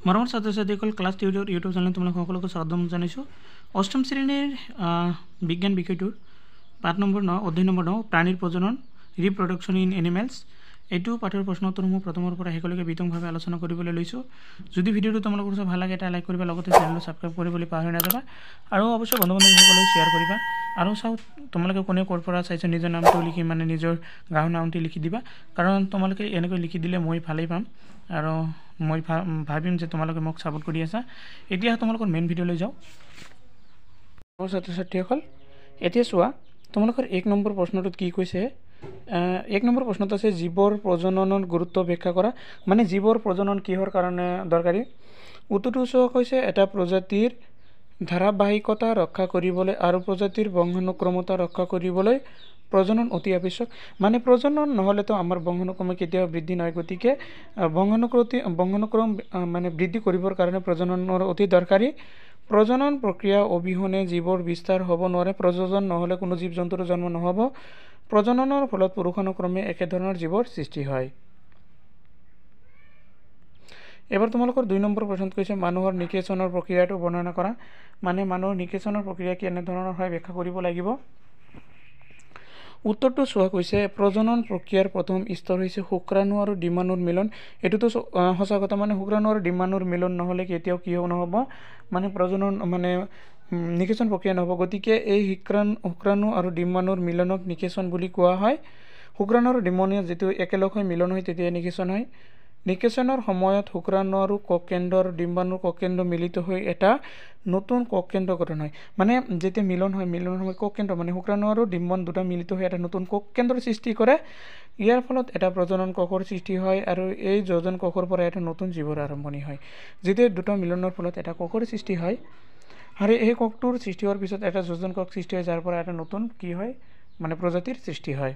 মৰমৰ ছাত্ৰ ছাত্ৰীসকল ক্লাছ টিউটৰ ইউটিউব চেনেল তোমালোক সকলোকে স্বাগতম জনাইছোঁ। অষ্টম শ্ৰেণীৰ বিজ্ঞান বিষয়টোৰ পাঠ নম্বৰ 9 অধ্যায় নম্বৰ 9 প্ৰাণীৰ প্ৰজনন ৰিপ্ৰডাকশ্যন ইন এনিমেলছ এইটো পাঠৰ প্ৰশ্ন উত্তৰসমূহ প্ৰথমৰ পৰা শেষলৈকে বিতংভাৱে আলোচনা কৰিবলৈ লৈছোঁ। যদি ভিডিঅ'টো তোমালোকৰ ভাল লাগে এটা লাইক কৰিবা, লগতে চেনেলটো ছাবস্ক্ৰাইব কৰিবলৈ পাহৰি নাযাবা আৰু অৱশ্যে বন্ধু বান্ধৱীসকলক শ্বেয়াৰ কৰিবা। আৰু চাওক তোমালোকে কোনে ক'ৰ পৰা চাইছে নিজৰ নামটো লিখি মানে নিজৰ গাঁৱৰ নামটো লিখি দিবা, কাৰণ তোমালোকে এনেকৈ লিখি দিলে মই ভালেই পাম আৰু মই ভাবিম যে তোমালোকে মোক ছাপোৰ্ট কৰি আছা। এতিয়া তোমালোকৰ মেইন ভিডিঅ'লৈ যাওঁ। ছাত্ৰ ছাত্ৰীসকল এতিয়া চোৱা, তোমালোকৰ 1 নম্বৰ প্ৰশ্নটোত কি কৈছে। 1 নম্বৰ প্ৰশ্নত আছে জীৱৰ প্ৰজননৰ গুৰুত্ব ব্যাখ্যা কৰা, মানে জীৱৰ প্ৰজনন কিহৰ কাৰণে দৰকাৰী। উত্তৰটো চোৱা কৈছে এটা প্ৰজাতিৰ ধাৰাবাহিকতা ৰক্ষা কৰিবলৈ আৰু প্ৰজাতিৰ বংশানুক্ৰমতা ৰক্ষা কৰিবলৈ প্ৰজনন অতি আৱশ্যক। মানে প্ৰজনন নহ'লেতো আমাৰ বংশানুক্ৰম কেতিয়াও বৃদ্ধি নহয়, গতিকে বংশানুক্ৰম মানে বৃদ্ধি কৰিবৰ কাৰণে প্ৰজননৰ অতি দৰকাৰী। প্ৰজনন প্ৰক্ৰিয়া অবিহনে জীৱৰ বিস্তাৰ হ'ব নোৱাৰে। প্ৰজনন নহ'লে কোনো জীৱ জন্তুৰ জন্ম নহ'ব। প্ৰজননৰ ফলত পুৰুষানুক্ৰমে একেধৰণৰ জীৱৰ সৃষ্টি হয়। এবাৰ তোমালোকৰ 2 নম্বৰ প্ৰশ্নত কৈছে মানুহৰ নিষেচনৰ প্ৰক্ৰিয়াটো বৰ্ণনা কৰা, মানে মানুহৰ নিষেচনৰ প্ৰক্ৰিয়া কেনেধৰণৰ হয় ব্যাখ্যা কৰিব লাগিব। উত্তৰটো চোৱা কৈছে প্ৰজনন প্ৰক্ৰিয়াৰ প্ৰথম স্তৰ হৈছে শুক্ৰাণু আৰু ডিম্বাণুৰ মিলন। এইটোতো সঁচা কথা, মানে শুক্ৰাণু আৰু ডিম্বাণুৰ মিলন নহ'লে কেতিয়াও কি নহ'ব, মানে প্ৰজনন মানে নিষেচন প্ৰক্ৰিয়া নহ'ব। গতিকে এই শুক্ৰাণু আৰু ডিম্বাণুৰ মিলনক নিষেচন বুলি কোৱা হয়। শুক্ৰাণু আৰু ডিম্বাণু যেতিয়া একেলগ হৈ মিলন হয় তেতিয়া নিষেচন হয়। নিষেচনৰ সময়ত শুক্ৰাণু আৰু কোষকেন্দ্ৰ আৰু ডিম্বাণুৰ কোষকেন্দ্ৰ মিলিত হৈ এটা নতুন কোষকেন্দ্ৰ গঠন হয়। মানে যেতিয়া মিলন হয়, মিলনৰ সময়ত কোষকেন্দ্ৰ মানে শুক্ৰাণু আৰু ডিম্বাণু দুটা মিলিত হৈ এটা নতুন কোষকেন্দ্ৰ সৃষ্টি কৰে। ইয়াৰ ফলত এটা প্ৰজনন কোষৰ সৃষ্টি হয় আৰু এই যোজন কোষৰ পৰা এটা নতুন জীৱৰ আৰম্ভণি হয়। যেতিয়া দুটা মিলনৰ ফলত এটা কোষৰ সৃষ্টি হয় আৰু এই কোষটোৰ সৃষ্টি হোৱাৰ পিছত এটা যোজন কোষ সৃষ্টি হয়, যাৰ পৰা এটা নতুন কি হয় মানে প্ৰজাতিৰ সৃষ্টি হয়।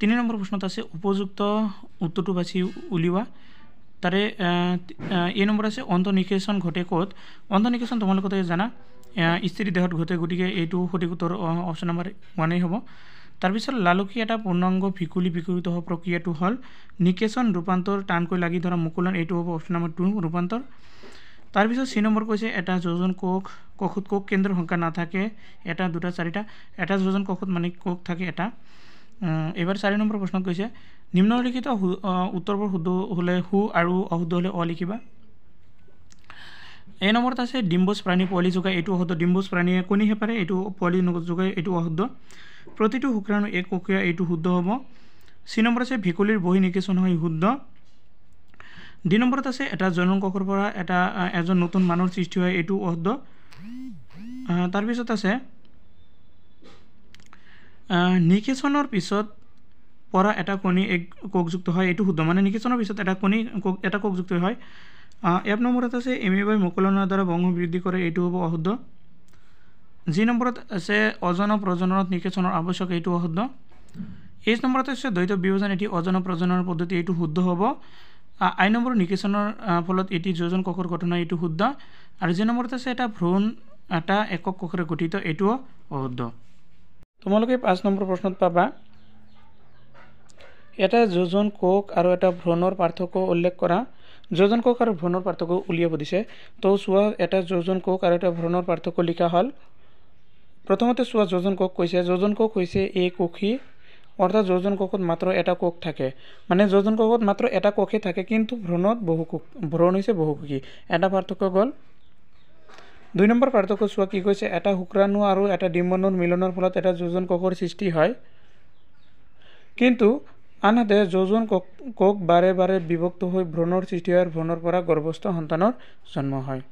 3 নম্বৰ প্ৰশ্নত আছে উপযুক্ত উত্তৰটো বাছি উলিওৱা। তাৰে এই নম্বৰ আছে অন্তঃনিষেচন ঘটে ক'ত। অন্তঃনিষেচন তোমালোকে জানা স্ত্ৰী দেহত ঘটে, গতিকে এইটো সঠিক উত্তৰ অপশ্যন নম্বৰ 1 হ'ব। তাৰপিছত লালুকি এটা পূৰ্ণাংগ ভেকুলী বিকশিত হোৱা প্ৰক্ৰিয়াটো হ'ল নিষেচন, ৰূপান্তৰ, টানকৈ লাগি ধৰা মুকুলন, এইটো হ'ব অপশ্যন নম্বৰ 2 ৰূপান্তৰ। তাৰপিছত 3 নম্বৰ কৈছে এটা যোজন কোষত কোষ কেন্দ্ৰৰ সংখ্যা নাথাকে, 1 2 3 এটা যোজন কোষত মানে কোষ থাকে এটা। এবাৰ 4 নম্বৰ প্ৰশ্নত কৈছে নিম্নলিখিত উত্তৰবোৰ শুদ্ধ হ'লে সু আৰু অশুদ্ধ হ'লে লিখিবা। এই নম্বৰত আছে ডিম্বজ প্ৰাণী পোৱালি যোগায়, এইটো অশুদ্ধ। ডিম্বজ প্ৰাণীয়ে কণীহে পাৰে, এইটো পোৱালি যোগায়, এইটো অশুদ্ধ। প্ৰতিটো শুক্ৰাণু এক কোষীয়া, এইটো শুদ্ধ হ'ব। চি নম্বৰ আছে ভেকুলীৰ বহি নিষেচন হয়, শুদ্ধ। ডি নম্বৰত আছে এটা জনন কোষৰ পৰা এজন নতুন মানুহৰ সৃষ্টি হয়, এইটো অশুদ্ধ। তাৰপিছত আছে নিষেচনৰ পিছত পৰা এটা কণী এক কোষযুক্ত হয়, এইটো শুদ্ধ। মানে নিষেচনৰ পিছত এটা কোষযুক্ত হয়। 1 নম্বৰত আছে এমিবাই মুকুলনৰ দ্বাৰা বংশ বৃদ্ধি কৰে, এইটো হ'ব অশুদ্ধ। জি নম্বৰত আছে অজন প্ৰজননত নিষেচনৰ আৱশ্যক, এইটো অশুদ্ধ। এইচ নম্বৰত আছে দ্বৈত বিভাজন এটি অজন প্ৰজননৰ পদ্ধতি, এইটো শুদ্ধ হ'ব। আই নম্বৰ নিষেচনৰ ফলত এটি যোজন কোষৰ গঠন হয়, এইটো শুদ্ধ। আৰু জি নম্বৰত আছে এটা ভ্ৰূণ এটা একক কোষেৰে গঠিত, এইটোও অশুদ্ধ। তোমালোকে 5 নম্বৰ প্ৰশ্নত পাবা এটা যোজন কোষ আৰু এটা ভ্ৰূণৰ পাৰ্থক্য উল্লেখ কৰা। যোজন কোষ আৰু ভ্ৰূণৰ পাৰ্থক্য উলিয়াব দিছে। তো চোৱা এটা যোজন কোষ আৰু এটা ভ্ৰূণৰ পাৰ্থক্য লিখা হ'ল। প্ৰথমতে চোৱা যোজন কোষ কৈছে, যোজন কোষ হৈছে একোষী, অৰ্থাৎ যোজন কোষত মাত্ৰ এটা কোষ থাকে। মানে যোজন কোষত মাত্ৰ এটা কোষে থাকে, কিন্তু ভ্ৰূণ হৈছে বহুকোষী। এটা পাৰ্থক্য গ'ল। 2 নম্বৰ পাৰ্থক্য চোৱা কি কৈছে, এটা শুক্ৰাণু আৰু এটা ডিম্বাণুৰ মিলনৰ ফলত এটা যোজন কোষৰ সৃষ্টি হয়, কিন্তু আনহাতে যোজন কোষ বাৰে বাৰে বিভক্ত হৈ ভ্ৰূণৰ সৃষ্টি হয়, ভ্ৰূণৰ পৰা গৰ্ভস্থ সন্তানৰ জন্ম হয়।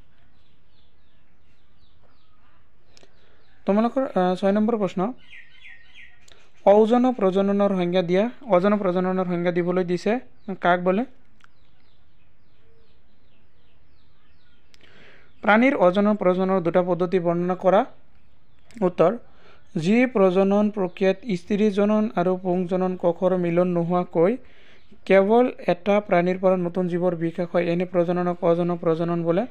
তোমালোকৰ 6 নম্বৰ প্ৰশ্ন অজন প্ৰজননৰ সংজ্ঞা দিয়া। অজন প্ৰজননৰ সংজ্ঞা দিবলৈ দিছে, কাক বোলে। প্ৰাণীৰ অজন প্ৰজননৰ 2টা পদ্ধতি বৰ্ণনা কৰা। উত্তৰ যি প্ৰজনন প্ৰক্ৰিয়াত স্ত্ৰী জনন আৰু পুংজনন কোষৰ মিলন নোহোৱাকৈ কেৱল এটা প্ৰাণীৰ পৰা নতুন জীৱৰ বিকাশ হয়, এনে প্ৰজননক অজন প্ৰজনন বোলে।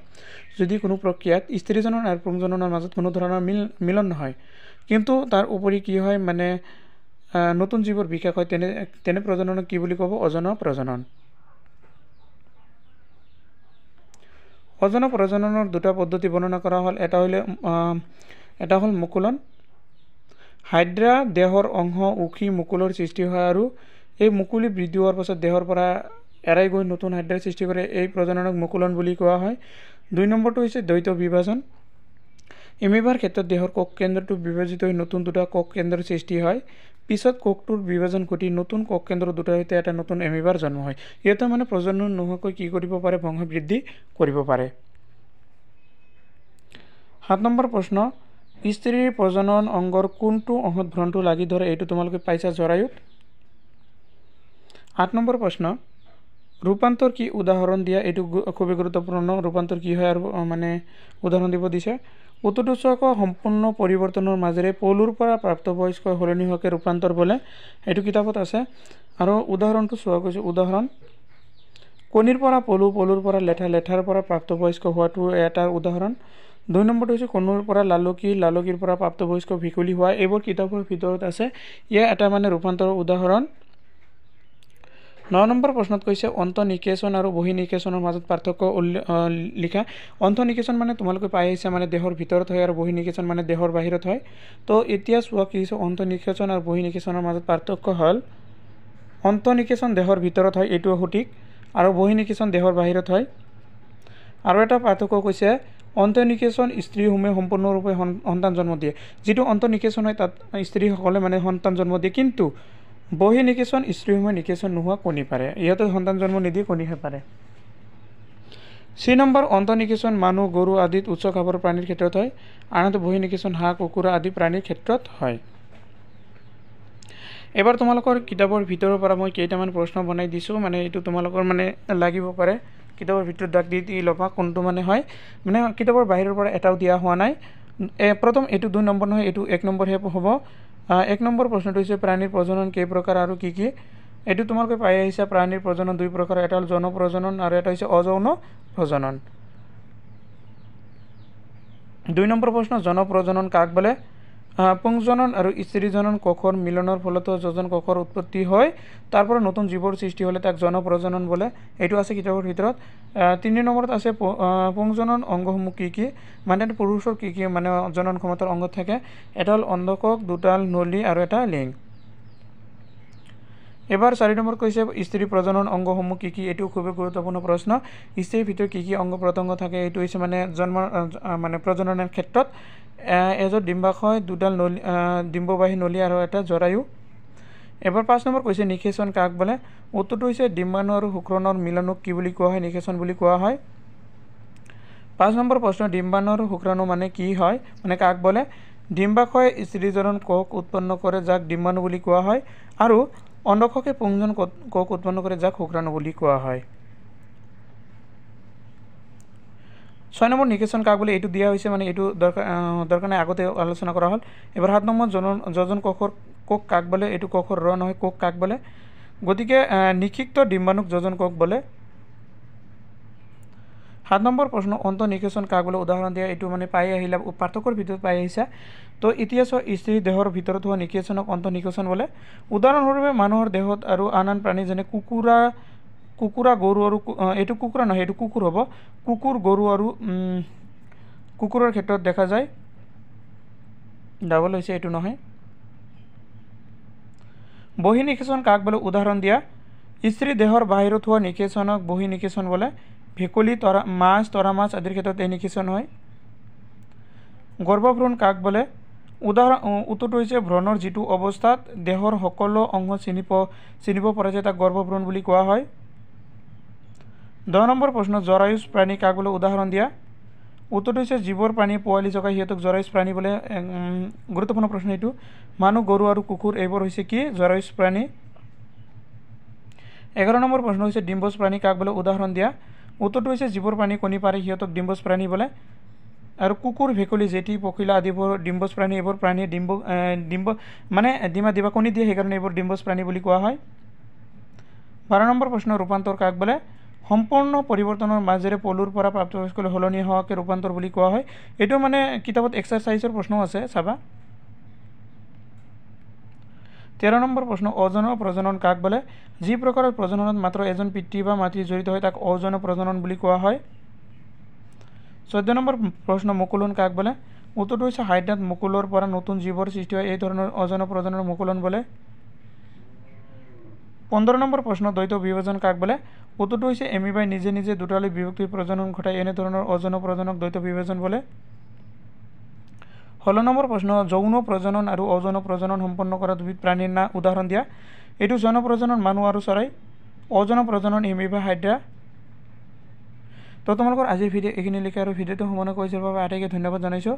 যদি কোনো প্ৰক্ৰিয়াত স্ত্ৰী জনন আৰু পুংজননৰ মাজত কোনো ধৰণৰ মিলন নহয়, কিন্তু তাৰ উপৰি কি হয় মানে নতুন জীৱৰ বিকাশ হয় তেনে প্ৰজননক কি বুলি ক'ব অযৌন প্ৰজনন অযৌন প্ৰজননৰ দুটা পদ্ধতি বৰ্ণনা কৰা হ'ল এটা হ'ল মুকুলন হাইড্ৰা দেহৰ অংশ উখি মুকুলৰ সৃষ্টি হয় আৰু এই মুকুলি বৃদ্ধি হোৱাৰ পাছত দেহৰ পৰা এৰাই গৈ নতুন হাইড্ৰাৰ সৃষ্টি কৰে এই প্ৰজননক মুকুলন বুলি কোৱা হয় 2 নম্বৰটো হৈছে দ্বৈত বিভাজন এমিবাৰ ক্ষেত্ৰত দেহৰ কোষ কেন্দ্ৰটো বিভাজিত হৈ নতুন দুটা কোষ কেন্দ্ৰৰ সৃষ্টি হয় পিছত কোষটোৰ বিভাজন ঘটি নতুন কোষ কেন্দ্ৰ দুটাৰ সৈতে এটা নতুন এমিবাৰ জন্ম হয় ইহঁতে মানে প্ৰজনন নোহোৱাকৈ কি কৰিব পাৰে বংশ বৃদ্ধি কৰিব পাৰে 7 নম্বৰ প্ৰশ্ন স্ত্ৰীৰ প্ৰজনন অংগৰ কোনটো অংশত ভ্ৰূণটো লাগি ধৰে এইটো তোমালোকে পাইছা জৰায়ুত 8 নম্বৰ প্ৰশ্ন ৰূপান্তৰ কি উদাহৰণ দিয়া এইটো খুবই গুৰুত্বপূৰ্ণ ৰূপান্তৰ কি হয় আৰু মানে উদাহৰণ দিব দিছে উত্তৰটো চোৱা সম্পূৰ্ণ পৰিৱৰ্তনৰ মাজেৰে পলুৰ পৰা প্ৰাপ্তবয়স্ক সলনি হোৱাকে ৰূপান্তৰ বোলে এইটো কিতাপত আছে আৰু উদাহৰণটো চোৱা কৈছে উদাহৰণ কণীৰ পৰা পলু পলুৰ পৰা লেঠা লেঠাৰ পৰা প্ৰাপ্তবয়স্ক হোৱাটো এটাৰ উদাহৰণ 2 নম্বৰটো হৈছে কণীৰ পৰা লালকি লালকিৰ পৰা প্ৰাপ্তবয়স্ক ভিকুলি হোৱা এইবোৰ কিতাপৰ ভিতৰত আছে ইয়া এটা মানে ৰূপান্তৰৰ উদাহৰণ 9 নম্বৰ প্ৰশ্নত কৈছে অন্তঃনিকেচন আৰু বহিঃনিকেচনৰ মাজত পাৰ্থক্য লিখা অন্তঃনিকেচন মানে তোমালোকে পাই আহিছা মানে দেহৰ ভিতৰত হয় আৰু বহিঃনিকেচন মানে দেহৰ বাহিৰত হয় তো এতিয়া চোৱা কি হৈছে অন্তঃনিকেচন আৰু বহিঃনিকেচনৰ মাজত পাৰ্থক্য হ'ল অন্তঃনিকেচন দেহৰ ভিতৰত হয় এইটো সঠিক আৰু বহিঃনিকেচন দেহৰ বাহিৰত হয় আৰু এটা পাৰ্থক্য কৈছে অন্তঃনিকেচন স্ত্ৰীসমূহে সম্পূৰ্ণৰূপে সন্তান জন্ম দিয়ে যেটো অন্তঃনিকেচন হয় তাত স্ত্ৰীসকলে মানে সন্তান জন্ম দিয়ে কিন্তু বহিঃনিকেচন স্ত্ৰীসমূহে নিকেচন নোহোৱা কণী পাৰে ইহঁতে সন্তান জন্ম নিদিয়ে কণীহে পাৰে 3 নম্বৰ অন্তঃনিকেচন মানুহ গৰু আদিত উচ্চ খাবৰ প্ৰাণীৰ ক্ষেত্ৰত হয় আনহাতে বহিঃনিকেচন হাঁহ কুকুৰা আদি প্ৰাণীৰ ক্ষেত্ৰত হয় এবাৰ তোমালোকৰ কিতাপৰ ভিতৰৰ পৰা মই কেইটামান প্ৰশ্ন বনাই দিছো মানে এইটো তোমালোকৰ মানে লাগিব পাৰে কিতাপৰ ভিতৰত দাগ দি লবা কোনটো মানে হয় মানে কিতাপৰ বাহিৰৰ পৰা এটাও দিয়া হোৱা নাই প্ৰথম এইটো 2 নম্বৰ নহয় এইটো 1 নম্বৰ হে হ'ব 1 নম্বৰ প্ৰশ্নটো হৈছে প্ৰাণীৰ প্ৰজনন কেই প্ৰকাৰ আৰু কি কি এটো তোমালোকে পাই আহিছা প্ৰাণীৰ প্ৰজনন দুই প্ৰকাৰ এটা হ'ল যৌন প্ৰজনন আৰু এটা হৈছে অযৌন প্ৰজনন 2 নম্বৰ প্ৰশ্ন যৌন প্ৰজনন কাক বোলে পুংজনন আৰু স্ত্ৰীজনন কোষৰ মিলনৰ ফলত যৌন কোষৰ উৎপত্তি হয় তাৰপৰা নতুন জীৱৰ সৃষ্টি হলে তাক যৌন প্ৰজনন বোলে এটো আছে কিতাপৰ ভিতৰত 3 নম্বৰত আছে পুংজনন অংগসমূহ কি কি মানে পুৰুষৰ কি কি মানে জনন ক্ষমতাৰ অংগ থাকে এটা হ'ল অণ্ডকোষ দুটাল নলী আৰু এটা লিং এবাৰ 4 নম্বৰ কৈছে স্ত্ৰী প্ৰজনন অংগসমূহ কি কি এটো খুব গুৰুত্বপূৰ্ণ প্ৰশ্ন স্ত্ৰীৰ ভিতৰত কি কি অংগ প্ৰত্যংগ থাকে এটো হৈছে মানে জন্ম মানে প্ৰজননৰ ক্ষেত্ৰত এজৰ ডিম্বাশয় দুটাল নলী ডিম্ববাহী নলী আৰু এটা জৰায়ু এবাৰ 5 নম্বৰ কৈছে নিকেচন কাক বোলে উত্তৰটো হৈছে ডিম্বাণু আৰু শুক্ৰাণুৰ মিলনক কি বুলি কোৱা হয় নিকেচন বুলি কোৱা হয় 5 নম্বৰ প্ৰশ্ন ডিম্বাণু আৰু শুক্ৰাণু মানে কি হয় মানে কাক বোলে ডিম্বাশয় স্ত্ৰীজনন কোষ উৎপন্ন কৰে যাক ডিম্বাণু বুলি কোৱা হয় আৰু অণ্ডকোষে পুংজন কোষ উৎপন্ন কৰে যাক শুক্ৰাণু বুলি কোৱা হয় 6 নম্বৰ নিকেচন কাক বলে এটো দিয়া হৈছে মানে এটো দৰকাৰ নাই আগতে আলোচনা কৰা হল এবাৰ 7 নম্বৰ যোজন কোষৰ কোষ কাক বলে এটো কোষৰ ৰ নহয় কোষ কাক বলে গতিকে নিক্ষিপ্ত ডিম্বাণুক যোজন কোষ বলে 7 নম্বৰ প্ৰশ্ন অন্তঃনিকেচন কাক বলে উদাহৰণ দিয়া এটো মানে পাই আহিলা পাৰ্থক্যৰ ভিতৰত পাই আহিছা তো ইতিহাস স্ত্ৰী দেহৰ ভিতৰত হোৱা নিকেচনক অন্তঃনিকেচন বলে উদাহৰণস্বৰূপে মানুহৰ দেহত আৰু আন প্ৰাণী যেনে কুকুৰা গৰু আৰু এটো কুকুৰা নহয় এটো কুকুৰ হ'ব কুকুৰ গৰু আৰু কুকুৰৰ ক্ষেত্ৰত দেখা যায় ডাবল হৈছে এটো নহয় বহিঃনিকেচন কাক বলে উদাহৰণ দিয়া স্ত্ৰী দেহৰ বাহিৰত হোৱা নিকেচনক বহিঃনিকেচন বলে ভেকুলী তৰা মাছ আদিৰ ক্ষেত্ৰত এই নিকেচন হয় গৰ্ভভ্ৰূণ কাক বলে উত্তৰটো হৈছে ভ্ৰূণৰ যেটো অৱস্থাত দেহৰ সকলো অংগ চিনিব পৰা যায় তাক গৰ্ভভ্ৰূণ বুলি কোৱা হয় 10 নম্বৰ প্ৰশ্ন জৰায়ুজ প্ৰাণী কাক বলে উদাহৰণ দিয়া উত্তৰটো হৈছে জীৱৰ প্ৰাণী পোৱালি জগাই হিয়তক জৰায়ুজ প্ৰাণী বলে গুৰুত্বপূৰ্ণ প্ৰশ্ন এটো মানুহ গৰু আৰু কুকুৰ এইবোৰ হৈছে কি জৰায়ুজ প্ৰাণী 11 নম্বৰ প্ৰশ্ন হৈছে ডিম্বজ প্ৰাণী কাক বলে উদাহৰণ দিয়া উত্তৰটো হৈছে জীৱৰ প্ৰাণী কণী পাৰে হিয়তক ডিম্বজ প্ৰাণী বলে আৰু কুকুৰ ভেকুলী জেটি পখিলা আদিবোৰ ডিম্বজ প্ৰাণী এইবোৰ প্ৰাণী ডিম্ব মানে দিবা কণী দিয়ে সেইকাৰণে এইবোৰ ডিম্বজ প্ৰাণী বুলি কোৱা হয় 12 নম্বৰ প্ৰশ্ন ৰূপান্তৰ কাক বলে সম্পূৰ্ণ পৰিৱৰ্তনৰ মাজেৰে পলুৰ পৰা প্ৰাপ্তবয়স্কলৈ হলনি হোৱাকে ৰূপান্তৰ বুলি কোৱা হয় এটো মানে কিতাপত এক্সাৰসাইজৰ প্ৰশ্ন আছে চাবা 13 নম্বৰ প্ৰশ্ন অযৌন প্ৰজনন কাক বোলে যি প্ৰকাৰৰ প্ৰজননত মাত্ৰ এজন পিতৃ বা মাতৃ জড়িত হয় তাক অযৌন প্ৰজনন বুলি কোৱা হয় 14 নম্বৰ প্ৰশ্ন মুকুলন কাক বোলে উত্তৰটো হৈছে হাইড্ৰাত মুকুলৰ পৰা নতুন জীৱৰ সৃষ্টি হয় এই ধৰণৰ অযৌন প্ৰজননৰ মুকুলন বোলে 15 নম্বৰ প্ৰশ্ন দ্বৈত বিভাজন কাক বোলে উত্তৰটো হৈছে এমিবাই নিজে নিজে দুটালৈ বিভক্তি প্ৰজনন ঘটায় এনে ধৰণৰ অযৌন প্ৰজনক দ্বৈত বিভাজন বোলে 16 নম্বৰ প্ৰশ্ন যৌন প্ৰজনন আৰু অযৌন প্ৰজনন সম্পন্ন কৰা দুবিধ প্ৰাণীৰ না উদাহৰণ দিয়া এইটো যৌন প্ৰজনন মানুহ আৰু চৰাই অযৌন প্ৰজনন এমিবা হাইড্ৰা তো তোমালোকৰ আজিৰ ভিডিঅ' এইখিনি লিখা আৰু ভিডিঅ'টো সমানে কৰিছিল বাবে আটাইকে ধন্যবাদ জনাইছোঁ